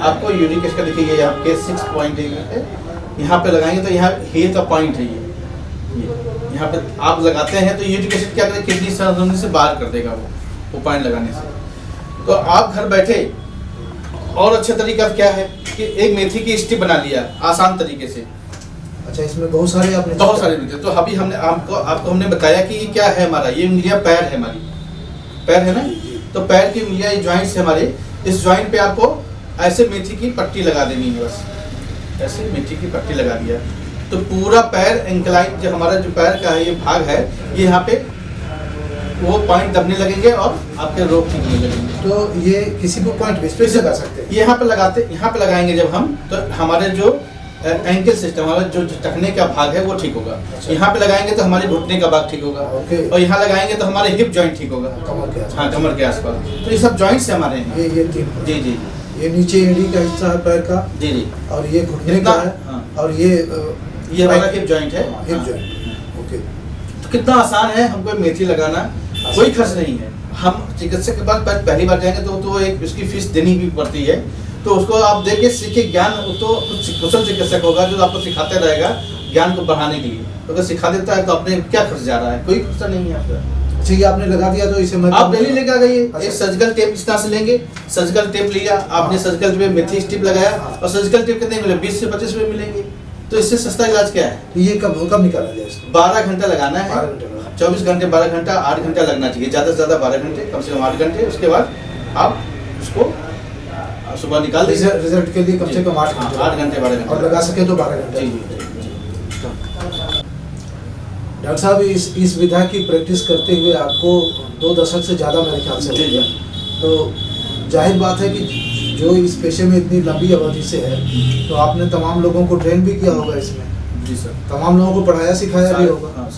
आपको यूरिक एसिड का देखिए यहाँ पे 6 पॉइंट है, यहाँ पे लगाएंगे तो यहाँ हील का पॉइंट है, ये यहाँ पे आप लगाते हैं तो यूरिक एसिड क्या करेगा, किडनी से बाहर कर देगा वो पॉइंट लगाने से। तो आप घर बैठे और अच्छा तरीका क्या है कि एक मेथी की स्टिक बना लिया आसान तरीके से। अच्छा, इसमें बहुत सारे आपने तो अभी हमने आपको हमने बताया कि ये क्या है हमारा, ये उंगलियां पैर है हमारी, पैर है ना, तो पैर की उंगलियां, ये जॉइंट्स है हमारे, इस जॉइंट पे आपको ऐसे मेथी की पट्टी लगा देनी है, बस ऐसे मेथी की पट्टी लगा दिया तो पूरा पैर इंक्लाइन, जो हमारा जो पैर का है ये भाग है, ये यहाँ पे वो पॉइंट दबने लगेंगे और आपके रोग ठीक होने लगेंगे। तो ये किसी भी पॉइंट पे लगा सकते हैं? यहाँ पे लगाएंगे जब हम, तो हमारे जो एंकल सिस्टम, हमारा जो टखने का भाग है वो ठीक होगा। अच्छा। यहाँ पे लगाएंगे तो हमारे घुटने का भाग ठीक होगा, और यहाँ लगाएंगे तो हमारे हिप जॉइंट ठीक होगा, कमर के आसपास। तो ये सब जॉइंट्स है हमारे हैं। ये 3। जी जी। ये नीचे एड़ी का हिस्सा है पैर का। जी जी। और ये घुटने का है। हाँ। और ये हमारा हिप जॉइंट है। Hip joint. ओके। तो कितना आसान है हमको मेथी लगाना, कोई खर्च नहीं है। हम चिकित्सक के पास पहली बार जाएंगे तो एक उसकी फीस देनी भी पड़ती है, तो उसको आप देख के सीखे ज्ञान, तो कुशल चिकित्सक होगा जो आपको सिखाते रहेगा ज्ञान को बढ़ाने के लिए। तो अगर सिखा देता है तो अपने क्या खर्च जा रहा है, कोई खर्चा नहीं है आपका। अच्छा, ये आपने लगा दिया तो इसे आप डेली लेके आ गए। एक सर्जिकल टेप इस तरह से लेंगे, सर्जिकल टेप लिया आपने, सर्जिकल टेप मेथी स्टिप लगाया, और सर्जिकल टेप कितने मिले, 20 से 25 रुपये मिलेंगे। तो इससे सस्ता इलाज क्या है? तो ये कब निकाला जाए इसको? 12 घंटा लगाना है, 24 घंटे 12 घंटा 8 घंटा लगना चाहिए, ज़्यादा से ज़्यादा 12 घंटे, कम से कम 8 घंटे। उसके बाद आप उसको सुबह निकाल दीजिए। रिजल्ट के लिए कम से कम 8 घंटे 12 घंटे और लगा सके तो 12 घंटे। जी। डॉक्टर साहब, इस विधा की प्रैक्टिस करते हुए आपको 2 दशक से ज़्यादा मेरे ख्याल से हो गया, तो जाहिर बात है कि जो इस पेशे में इतनी लंबी अवधि से है, तो आपने तमाम लोगों को ट्रेन भी किया होगा इसमें। जी सर। तमाम लोगों को पढ़ाया सिखाया भी होगा। हाँ,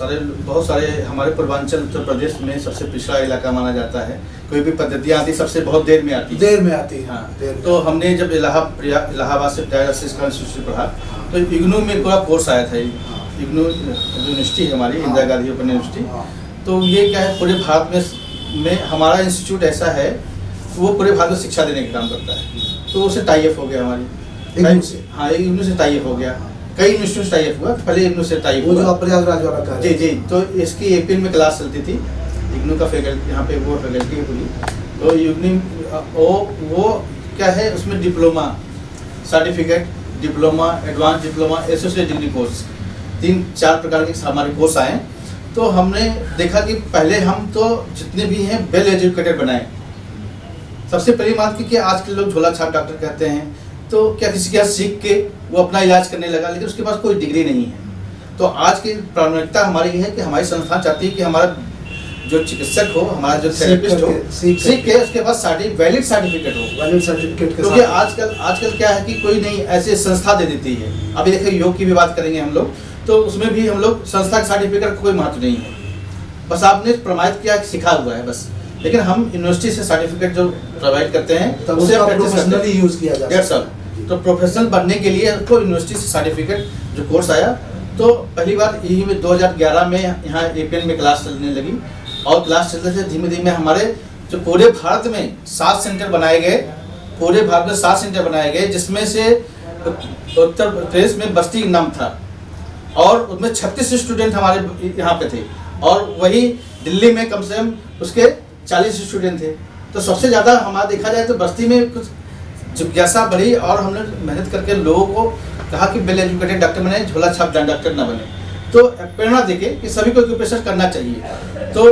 बहुत सारे हमारे पूर्वांचल उत्तर प्रदेश में सबसे पिछड़ा इलाका माना जाता है। कोई भी पद्धतियाँ आती सबसे बहुत देर में आती है। हाँ, तो हमने जब इलाहाबाद से इंस्टीट्यूट पढ़ा तो इग्नू में पूरा कोर्स आया था। इग्नू यूनिवर्सिटी है हमारी, इंदिरा गांधी ओपन यूनिवर्सिटी। तो ये क्या है, पूरे भारत में हमारा इंस्टीट्यूट ऐसा है, वो पूरे भारत में शिक्षा देने का काम करता है। तो उससे टाई अप हो गया हमारी इग्नू से। हाँ, इग्नू से टाई अप हो गया, कई यूनिवर्सिटी से टाई अप हुआ, पहले इग्नू से टाई अप हुआ। वो जो प्रयागराज वाला का। जी जी। तो इसकी अप्रैल में क्लास चलती थी, इग्नू का फैकल्टी यहाँ पे वो फैकल्टी है पूरी। तो इग्नू वो क्या है, उसमें diploma, certificate, diploma, advance diploma, associate degree course, 3-4 प्रकार के हमारे कोर्स आए। तो हमने देखा कि पहले हम तो जितने भी हैं वेल एजुकेटेड बनाए। सबसे पहली बात कि आज के लोग झोला छाप डॉक्टर कहते हैं, तो क्या किसी के यहाँ सीख के वो अपना इलाज करने लगा, लेकिन उसके पास कोई डिग्री नहीं है। तो आज की प्राथमिकता हमारी ये है कि हमारी संस्था चाहती है कि हमारा जो चिकित्सक हो, हमारा जो थेरेपिस्ट हो, सीख के उसके पास वैलिड सर्टिफिकेट हो। वैलिड सर्टिफिकेट के क्योंकि साथ आजकल क्या है कि कोई नहीं ऐसे संस्था दे देती है। अभी देखिए योग की भी बात करेंगे हम लोग, तो उसमें भी हम लोग संस्था के सर्टिफिकेट का कोई महत्व नहीं है, बस आपने प्रमाणित किया, सिखा हुआ है बस। लेकिन हम यूनिवर्सिटी से सर्टिफिकेट जो प्रोवाइड करते हैं तब उसे उसका प्रैक्टिस करते प्रोफेशनली यूज किया जाता है। सर, तो प्रोफेशनल बनने के लिए उसको यूनिवर्सिटी से सर्टिफिकेट जो कोर्स आया, तो पहली बार यही में 2011 में यहाँ एपीएन में क्लास चलने लगी, और क्लास चलते से धीमे धीमे हमारे जो पूरे भारत में 7 सेंटर बनाए गए, पूरे भारत में 7 सेंटर बनाए गए, जिसमें से उत्तर प्रदेश में बस्ती नाम था, और उसमें 36 स्टूडेंट हमारे यहाँ पे थे, और वही दिल्ली में कम से कम उसके 40 स्टूडेंट थे। तो सबसे ज़्यादा हमारा देखा जाए तो बस्ती में कुछ जिज्ञासा बढ़ी, और हमने मेहनत करके लोगों को कहा कि वेल एजुकेटेड डॉक्टर बने, झोला छाप डॉक्टर ना बने। तो प्रेरणा देके कि सभी को ऑक्यूपेशन करना चाहिए, तो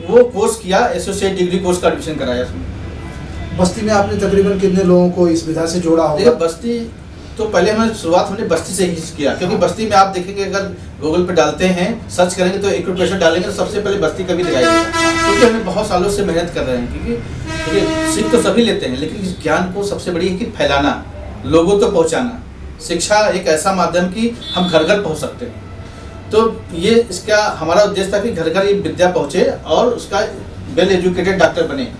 वो कोर्स किया, एसोसिएट डिग्री कोर्स का एडमिशन कराया उसमें। बस्ती में आपने तकरीबन कितने लोगों को इस विधा से जोड़ा होगा? देखिए बस्ती तो पहले हमने बस्ती से ही किया, क्योंकि बस्ती में आप देखेंगे, अगर गूगल पे डालते हैं, सर्च करेंगे तो एक्यूपेशन डालेंगे तो सबसे पहले बस्ती का भी दिखाई देगा, क्योंकि हमें बहुत सालों से मेहनत कर रहे हैं। क्योंकि सीख तो सभी लेते हैं, लेकिन इस ज्ञान को सबसे बड़ी है कि फैलाना, लोगों तक पहुँचाना। शिक्षा एक ऐसा माध्यम कि हम घर घर पहुँच सकते हैं, तो ये इसका हमारा उद्देश्य था कि घर घर ये विद्या पहुँचे और उसका वेल एजुकेटेड डॉक्टर बने,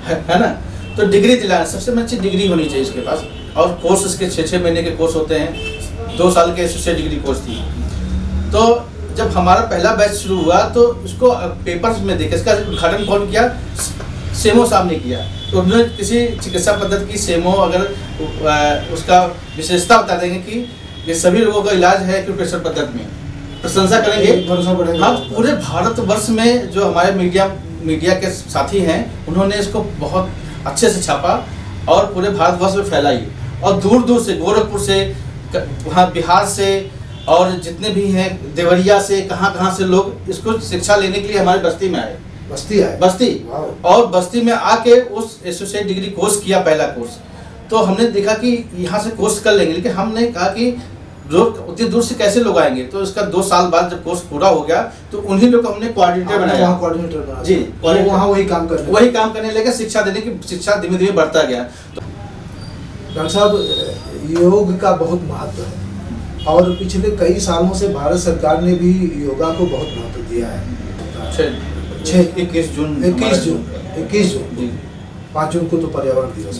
है ना। तो डिग्री दिलाना, सबसे अच्छी डिग्री होनी चाहिए इसके पास, और कोर्स इसके 6-6 महीने के कोर्स होते हैं, 2 साल के एसोसिएट डिग्री कोर्स थी। तो जब हमारा पहला बैच शुरू हुआ तो उसको पेपर्स में देखे, इसका उद्घाटन कौन किया? सेमो साहब ने किया। तो उन्होंने किसी चिकित्सा पद्धति की सेमो अगर उसका विशेषता बता देंगे कि ये सभी लोगों का इलाज है एक्यूप्रेशर पद्धति में, प्रशंसा करेंगे, भरोसा बढ़ेगा। हाँ, पूरे भारतवर्ष में जो हमारे मीडिया के साथी हैं, उन्होंने इसको बहुत अच्छे से छापा और पूरे भारतवर्ष में फैलाई, और दूर दूर से, गोरखपुर से, वहाँ बिहार से, और जितने भी हैं देवरिया से, कहाँ से लोग इसको शिक्षा लेने के लिए हमारे बस्ती में आए। बस्ती और बस्ती में आके उस एसोसिएट डिग्री कोर्स किया, पहला कोर्स। तो हमने देखा कि यहाँ से कोर्स कर लेंगे, लेकिन हमने कहा कि उतनी दूर से कैसे लोग आएंगे, तो इसका 2 साल बाद जब कोर्स पूरा हो गया तो उन्हीं लोग को हमने कोऑर्डिनेटर बनाया। जी, वहाँ वही काम करने लगे, शिक्षा देने की, शिक्षा धीमे धीमे बढ़ता गया। डॉक्टर साहब, योग का बहुत महत्व है, और पिछले कई सालों से भारत सरकार ने भी योगा को बहुत महत्व दिया है। 21 जून 5 जून को तो पर्यावरण दिवस,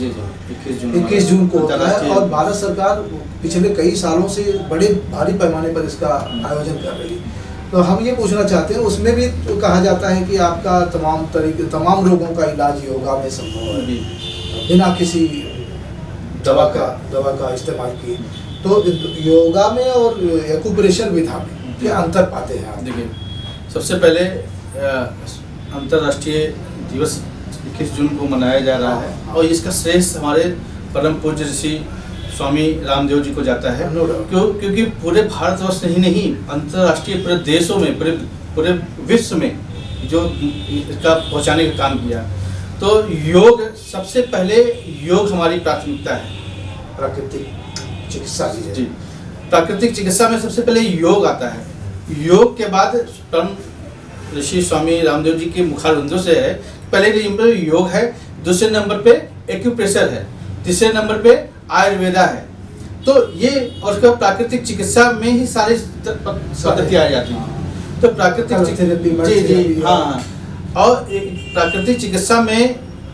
21 जून को होता है, और भारत सरकार पिछले कई सालों से बड़े भारी पैमाने पर इसका आयोजन कर रही है। तो हम ये पूछना चाहते हैं, उसमें भी तो कहा जाता है कि आपका तमाम रोगों का इलाज योगा में संभव है, बिना किसी दवा का इस्तेमाल किए। तो योगा में और एक्यूप्रेशर विधा में क्या अंतर पाते हैं आप? देखिए, सबसे पहले अंतर्राष्ट्रीय दिवस 21 जून को मनाया जा रहा है, और इसका श्रेष्ठ हमारे परम पूज्य ऋषि स्वामी रामदेव जी को जाता है। क्योंकि पूरे भारतवर्ष ही नहीं, अंतर्राष्ट्रीय पूरे देशों में, पूरे विश्व में जो इसका पहुंचाने का काम किया। तो योग, सबसे पहले योग हमारी प्राथमिकता है। प्राकृतिक चिकित्सा जी, प्राकृतिक चिकित्सा में सबसे पहले योग आता है। योग के बाद परम ऋषि स्वामी रामदेव जी के मुखारबिंदों से है, पहले नंबर पे योग है, दूसरे नंबर पे एक्यूप्रेशर है, तीसरे नंबर पे आयुर्वेदा है। तो ये, और उसके बाद प्राकृतिक चिकित्सा में ही सारी पद्धतियाँ आ जाती हैं। तो प्राकृतिक जी हाँ, और प्राकृतिक चिकित्सा में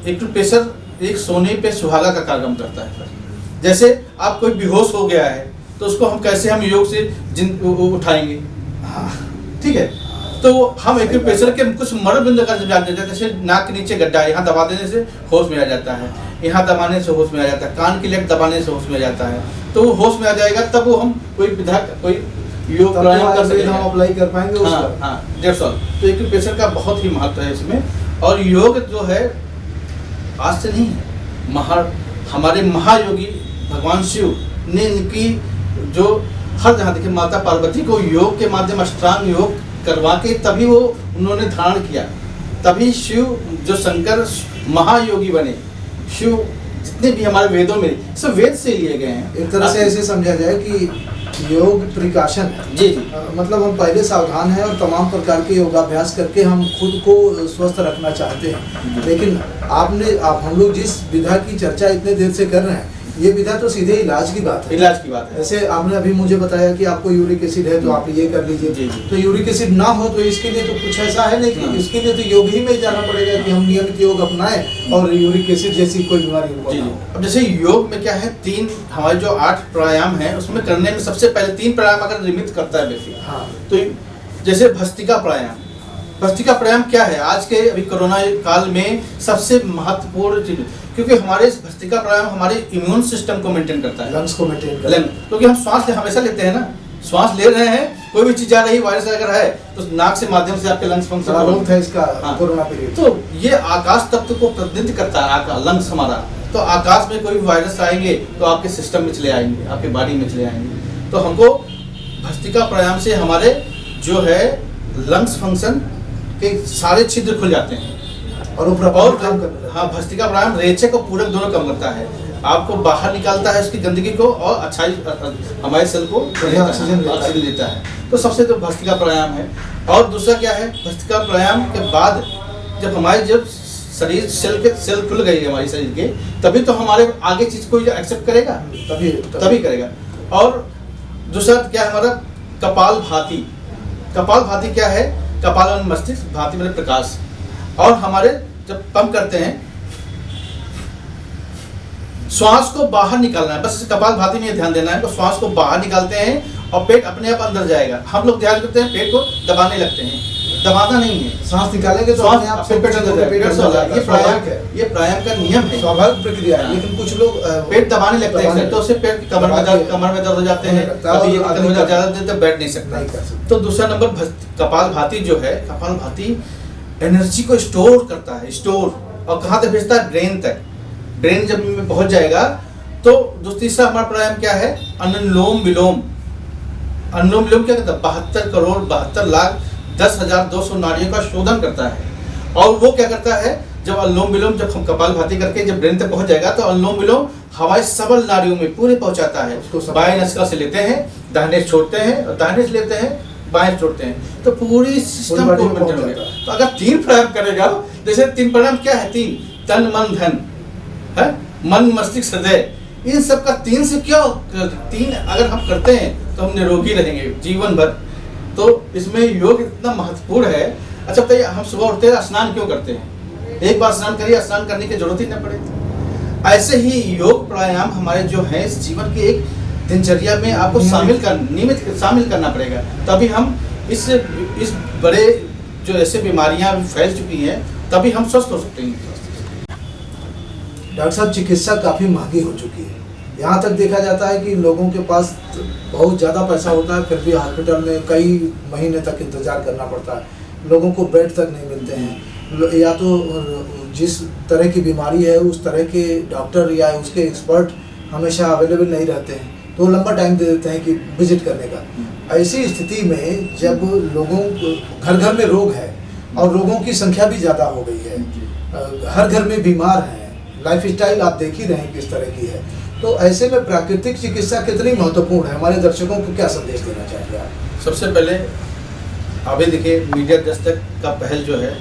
एक्यूप्रेशर एक सोने पे सुहागा का कार्य करता है। जैसे आप कोई बेहोश हो गया है तो उसको हम कैसे हम योग से उठाएंगे, ठीक है। तो हम एक्यूप्रेशर के कुछ मर्म बिंदु का जानते हैं, जैसे नाक के नीचे गड्ढा है, यहाँ दबा देने से होश में आ जाता है, यहाँ दबाने से होश में आ जाता है, कान की लेट दबाने से होश में आ जाता है। तो वो होश में आ जाएगा, तब वो हम कोई योग प्राणायाम कर सकते हैं, हम अप्लाई कर पाएंगे। हाँ, दैट्स ऑल। तो एक्यूप्रेशर का बहुत ही महत्व है इसमें। और योग जो है आज से नहीं है, हमारे महायोगी भगवान शिव ने इनकी जो हर जहाँ देखिए, माता पार्वती को योग के माध्यम अष्टांग योग करवा के तभी वो उन्होंने धारण किया, तभी शिव जो शंकर महायोगी बने, शिव जितने भी हमारे वेदों में सब वेद से लिए गए हैं। एक तरह से ऐसे समझा जाए कि योग प्रिकॉशन है। जी जी। मतलब हम पहले सावधान हैं और तमाम प्रकार के योगाभ्यास करके हम खुद को स्वस्थ रखना चाहते हैं, लेकिन हम लोग जिस विधा की चर्चा इतने देर से कर रहे हैं, ये विधा तो सीधे इलाज की बात है। इलाज की बात है। जैसे आपने अभी मुझे बताया कि आपको यूरिक एसिड है तो आप ये कर लीजिए। जी, जी। तो यूरिक एसिड ना हो तो इसके लिए तो कुछ ऐसा है नहीं कि इसके लिए तो योग ही में जाना पड़ेगा कि हम नियमित योग अपनाएं और यूरिक एसिड जैसी कोई बीमारी हमको ना हो। अब जैसे योग में क्या है, 3 हमारे जो 8 प्राणायाम है उसमें करने में सबसे पहले 3 प्राणायाम अगर नियमित करता है व्यक्ति, हाँ। तो जैसे भस्त्रिका प्राणायाम। भस्त्रिका प्राणायाम क्या है, आज के अभी कोरोना काल में सबसे महत्वपूर्ण चीज, क्योंकि हमारे इस भस्त्रिका प्राणायाम हमारे इम्यून सिस्टम को मेंटेन करता है, लंग्स को मेंटेन लंग, क्योंकि हम श्वास हमेशा लेते हैं ना, श्वास ले रहे हैं, कोई भी चीज जा रही वायरस अगर है तो नाक से माध्यम से आपके लंग्स फंक्शन रोग था इसका। हाँ। कोरोना पीरियड तो ये आकाश तत्व को प्रतिनिधित्व करता है लंग्स हमारा। तो आकाश में कोई वायरस आएंगे तो आपके सिस्टम में चले आएंगे, आपके बॉडी में चले आएंगे। तो हमको भस्त्रिका प्राणायाम से हमारे जो है लंग्स फंक्शन के सारे छिद्र खुल जाते हैं और वो प्रभाव काम करने लगता है। हाँ, भस्त्रिका प्राणायाम रेचक और पूरक दोनों काम करता है, आपको बाहर निकालता है उसकी गंदगी को और अच्छाई हमारे सेल को ऑक्सीजन देता है। तो सबसे तो भस्त्रिका प्राणायाम है। और दूसरा क्या है, भस्त्रिका प्राणायाम के बाद जब हमारे जब शरीर सेल खुल गई हमारी शरीर के, तभी तो हमारे आगे चीज को एक्सेप्ट करेगा, तभी करेगा। और दूसरा क्या है हमारा कपाल भाती। कपाल भाती क्या है, कपाल और मस्तिष्क, भाती मतलब प्रकाश। और हमारे जब पंप करते हैं श्वास को बाहर निकालना है, बस कपाल भाती में ध्यान देना है। तो श्वास को बाहर निकालते हैं और पेट अपने आप अंदर जाएगा। हम लोग ध्यान करते हैं पेट को दबाने लगते हैं, दबाना नहीं है। सांस निकालेंगे तो अपने आप से पेट अंदर जाएगा। ये प्राणायाम का नियम है, स्वाभाविक प्रक्रिया है। लेकिन कुछ लोग पेट दबाने लगते हैं तो उससे पेट कमर में दर्द हो जाते हैं, कभी ज्यादा देर तक बैठ नहीं सकता। तो दूसरा नंबर कपाल भाती जो है, कपाल भाती एनर्जी को स्टोर करता है, और कहाँ तक भेजता है, ब्रेन तक। ब्रेन जब में पहुंच जाएगा तो तीसरा हमारा प्राणायाम क्या है, अनुलोम विलोम। अनुलोम विलोम क्या करता है, 72 करोड़ 72 लाख 10,200 नाड़ियों का शोधन करता है। और वो क्या करता है, जब अनुलोम विलोम जब हम कपाल भाती करके जब ब्रेन तक पहुंच जाएगा तो अनुलोम विलोम हमारे सबल नाड़ियों में पूरे पहुंचाता है। बाएं नसिका से लेते हैं, दाहिने छोड़ते हैं, और दाहिने से लेते हैं, बाएं छोड़ते हैं, तो पूरी सिस्टम को मेंटेन हो गया। तो अगर 3 प्राणायाम करेगा, जैसे 3 प्राणायाम क्या है, 3 तन मन धन है, मन मस्तिष्क हृदय, इन सब का 3 से क्या 3 अगर हम करते हैं तो हम निरोगी रहेंगे जीवन भर। तो इसमें योग इतना महत्वपूर्ण है। अच्छा बताइए, हम सुबह उठते हैं स्नान क्यों करते हैं, एक बार स्नान करिए, स्नान करने की जरूरत ही न पड़े। ऐसे ही योग प्राणायाम हमारे जो है इस जीवन की एक दिनचर्या में आपको नियमित शामिल करना पड़ेगा, तभी हम इस बड़े जो ऐसे बीमारियां फैल चुकी हैं तभी हम स्वस्थ हो सकते हैं। डॉक्टर साहब, चिकित्सा काफ़ी महंगी हो चुकी है। यहाँ तक देखा जाता है कि लोगों के पास बहुत ज़्यादा पैसा होता है, फिर भी हॉस्पिटल में कई महीने तक इंतजार करना पड़ता है। लोगों को बेड तक नहीं मिलते हैं, या तो जिस तरह की बीमारी है उस तरह के डॉक्टर या उसके एक्सपर्ट हमेशा अवेलेबल नहीं रहते हैं, तो लंबा टाइम दे देते हैं कि विजिट करने का। ऐसी स्थिति में जब लोगों घर घर में रोग है और रोगों की संख्या भी ज़्यादा हो गई है, हर घर में बीमार हैं, लाइफस्टाइल आप देख ही रहे हैं किस तरह की है, तो ऐसे में प्राकृतिक चिकित्सा कितनी महत्वपूर्ण है, हमारे दर्शकों को क्या संदेश देना चाहिए आप? सबसे पहले अभी देखिए, मीडिया दस्तक का पहल जो है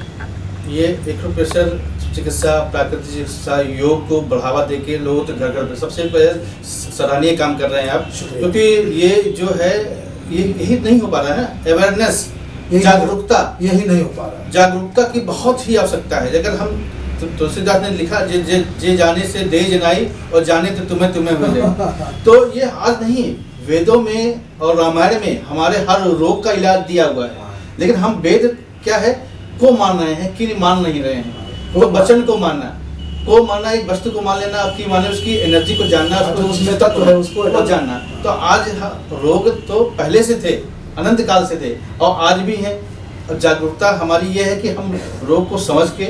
ये एक्यूप्रेशर चिकित्सा, प्राकृतिक चिकित्सा, योग को बढ़ावा देके लोगों तक घर घर सबसे पहले सराहनीय काम कर रहे हैं आप, क्योंकि ये जो है ये यही नहीं हो पा रहा है ना, अवेयरनेस, जागरूकता यही नहीं हो पा रहा। जागरूकता की बहुत ही आवश्यकता है। अगर हम तुलसीदास ने लिखा, जे जाने से दे जनाई और जाने तो तुम्हें तुम्हें मिले। तो ये आज नहीं, वेदों में और रामायण में हमारे हर रोग का इलाज दिया हुआ है, लेकिन हम वेद क्या है को मान रहे हैं कि मान नहीं रहे हैं। तो वचन को मानना, एक वस्तु को मान लेना, आपकी माने उसकी एनर्जी को जानना, उसमें तत्व है उसको जानना। तो आज रोग तो पहले से थे, अनंत काल से थे और आज भी हैं। और जागरूकता हमारी ये है कि हम रोग को समझ के,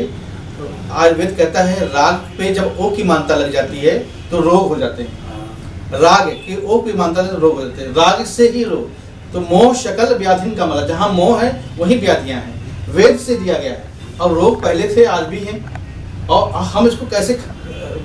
आयुर्वेद कहता है राग पे जब ओ की मानता लग जाती है तो रोग हो जाते हैं। राग की ओ की मानता लग रोग हो जाते हैं, राग से ही रोग। तो मोह शकल व्याधिन का मतलब, जहाँ मोह है वही व्याधियां हैं, वेद से दिया गया है। और रोग पहले थे, आज भी हैं, और हम इसको कैसे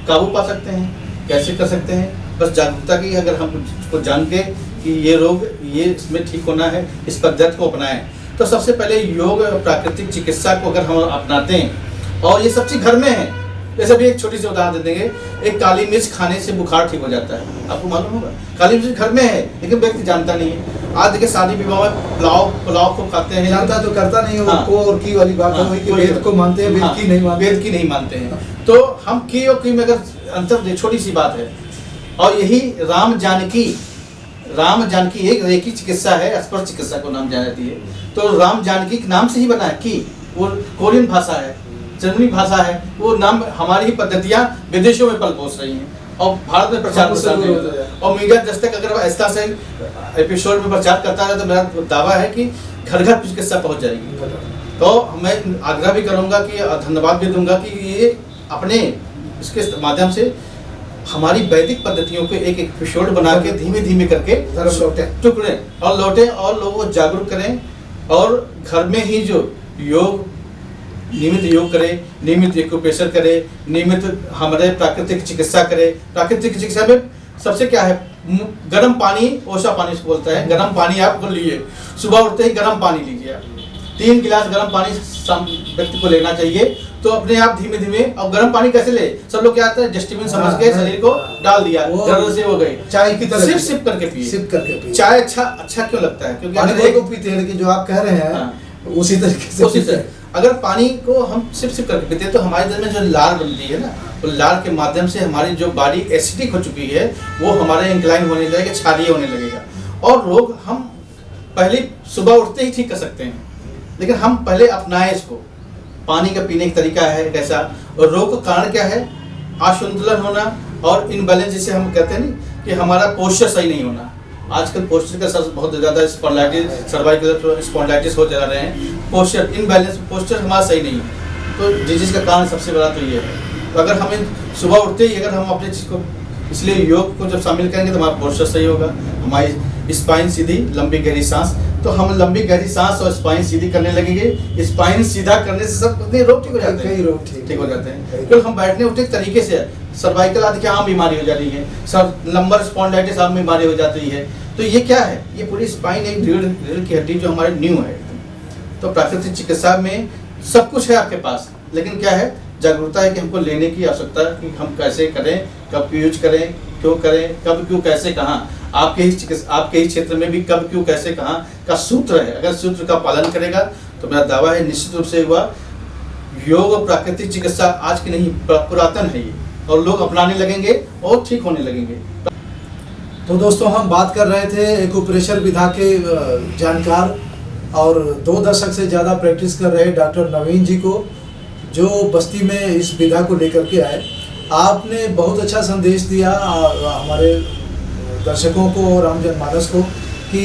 काबू पा सकते हैं, कैसे कर सकते हैं। बस जागरूकता की, अगर हम उसको जान के कि ये रोग, ये इसमें ठीक होना है, इस पद्धति को अपनाएं। तो सबसे पहले योग, प्राकृतिक चिकित्सा को अगर हम अपनाते हैं, और ये सब चीज़ घर में है। जैसे भी एक छोटी सी उदाहरण दे देंगे, एक काली मिर्च खाने से बुखार ठीक हो जाता है, आपको मालूम होगा। काली मिर्च घर में है, लेकिन व्यक्ति जानता नहीं है। आज देखिए शादी विवाह में पुलाव को खाते हैं, जानता तो करता नहीं है। हाँ। को और की वाली बात है, कि वेद को मानते हैं, वेद की नहीं मानते। वेद की नहीं मानते हैं। तो हम की और की में अगर अंतर, छोटी सी बात है। और यही राम जानकी एक रेखी चिकित्सा है, स्पर्श चिकित्सा को नाम जाती है। तो राम जानकी के नाम से ही बना है की, वो कोरियन भाषा है, जर्मनी भाषा है। वो नाम, हमारी ही पद्धतियाँ विदेशों में पल पोस रही हैं और भारत में प्रचार प्रसार नहीं होता है। और मीडिया दस्तक अगर ऐसा से एपिसोड में प्रचार करता है, तो मेरा दावा है कि घर घर चिकित्सा पहुंच जाएगी। तो मैं आग्रह भी करूंगा कि, धन्यवाद भी दूंगा कि ये अपने इसके माध्यम से हमारी वैदिक पद्धतियों को एक एपिसोड बना के धीमे धीमे करके टुकड़े और लौटे, और लोगों को जागरूक करें। और घर में ही जो योग, नियमित योग करें, नियमित एक्यूप्रेशर करें, नियमित हमारे प्राकृतिक चिकित्सा करें। प्राकृतिक चिकित्सा में सबसे क्या है, गर्म पानी, ओसा पानी से बोलता है, गर्म पानी आप लिए, सुबह उठते ही गर्म पानी लीजिए। 3 गिलास गर्म पानी व्यक्ति को लेना चाहिए। तो अपने आप धीमे धीमे, अब गर्म पानी कैसे ले, सब लोग क्या आता है, डस्टबिन समझ के शरीर को डाल दिया, जरूरत से हो गई। चाय की तरह सिप करके पिए। सिप करके पिए। चाय अच्छा क्यों लगता है, क्योंकि पानी को पीते हैं, लेकिन जो आप कह रहे हैं उसी तरीके से अगर पानी को हम सिप करके पीते हैं, तो हमारे दिल में जो लार बनती है ना, तो लार के माध्यम से हमारी जो बॉडी एसिडिक हो चुकी है, वो हमारे इंक्लाइन होने लगेगा, क्षारीय होने लगेगा। और रोग हम पहले सुबह उठते ही ठीक कर सकते हैं, लेकिन हम पहले अपनाएं इसको। पानी का पीने का तरीका है कैसा, और रोग का कारण क्या है, असंतुलन होना और इनबैलेंस, जिसे हम कहते हैं ना कि हमारा पोस्चर सही नहीं होना। आजकल पोस्चर का बहुत ज़्यादा स्पॉन्डिलाइटिस, सर्वाइकल स्पॉन्डिलाइटिस हो जा रहे हैं। पोस्चर इनबैलेंस, पोस्चर हमारा सही नहीं है। तो डिजीज का कारण सबसे बड़ा तो ये है। तो अगर हमें सुबह उठते ही अगर हम अपने चीज़ को, इसलिए योग को जब शामिल करेंगे तो हमारा पोस्चर सही होगा, हमारी स्पाइन सीधी, लंबी गहरी सांस। तो हम लंबी गहरी सांस और स्पाइन सीधी करने लगेंगे। स्पाइन सीधा करने से सब रोग ठीक हो जाते हैं, ठीक हो जाते हैं। फिर हम बैठने उठने तरीके से, सर्वाइकल आदि की आम बीमारी हो जाती है, सब लंबर स्पॉन्डिलाइटिस आम बीमारी हो जाती है। तो ये क्या है, ये पूरी स्पाइन एक रीढ़ की हड्डी जो हमारे न्यू है। तो प्राकृतिक चिकित्सा में सब कुछ है आपके पास, लेकिन क्या है, जागरूकता है कि हमको लेने की आवश्यकता है कि हम कैसे करें, कब यूज करें, क्यों करें, कब क्यों कैसे कहाँ। आपके ही क्षेत्र में भी कब क्यों कैसे कहाँ का सूत्र है। अगर सूत्र का पालन करेगा तो मेरा दावा है निश्चित रूप से हुआ, योग और प्राकृतिक चिकित्सा आज की नहीं, पुरातन है ये, और लोग अपनाने लगेंगे और ठीक होने लगेंगे। तो दोस्तों, हम बात कर रहे थे एक्यूप्रेशर विधा के जानकार और 2 दशक से ज़्यादा प्रैक्टिस कर रहे डॉक्टर नवीन जी को, जो बस्ती में इस विधा को लेकर के आए। आपने बहुत अच्छा संदेश दिया हमारे दर्शकों को और आम जनमानस को कि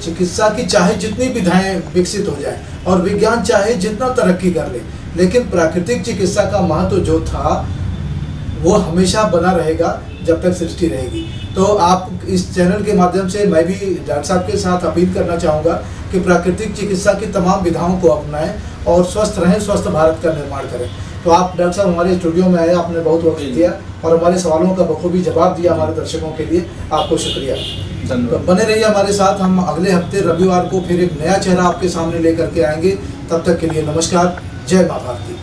चिकित्सा की चाहे जितनी विधाएं विकसित हो जाए और विज्ञान चाहे जितना तरक्की कर ले, लेकिन प्राकृतिक चिकित्सा का महत्व जो था वो हमेशा बना रहेगा जब तक सृष्टि रहेगी। तो आप इस चैनल के माध्यम से मैं भी डॉक्टर साहब के साथ अपील करना चाहूँगा कि प्राकृतिक चिकित्सा की तमाम विधाओं को अपनाएं और स्वस्थ रहें, स्वस्थ भारत का निर्माण करें। तो आप डॉक्टर साहब हमारे स्टूडियो में आए, आपने बहुत वक्त दिया और हमारे सवालों का बखूबी जवाब दिया हमारे दर्शकों के लिए, आपको शुक्रिया। तो बने रहिए हमारे साथ, हम अगले हफ्ते रविवार को फिर एक नया चेहरा आपके सामने लेकर के आएंगे। तब तक के लिए नमस्कार, जय माँ भारती।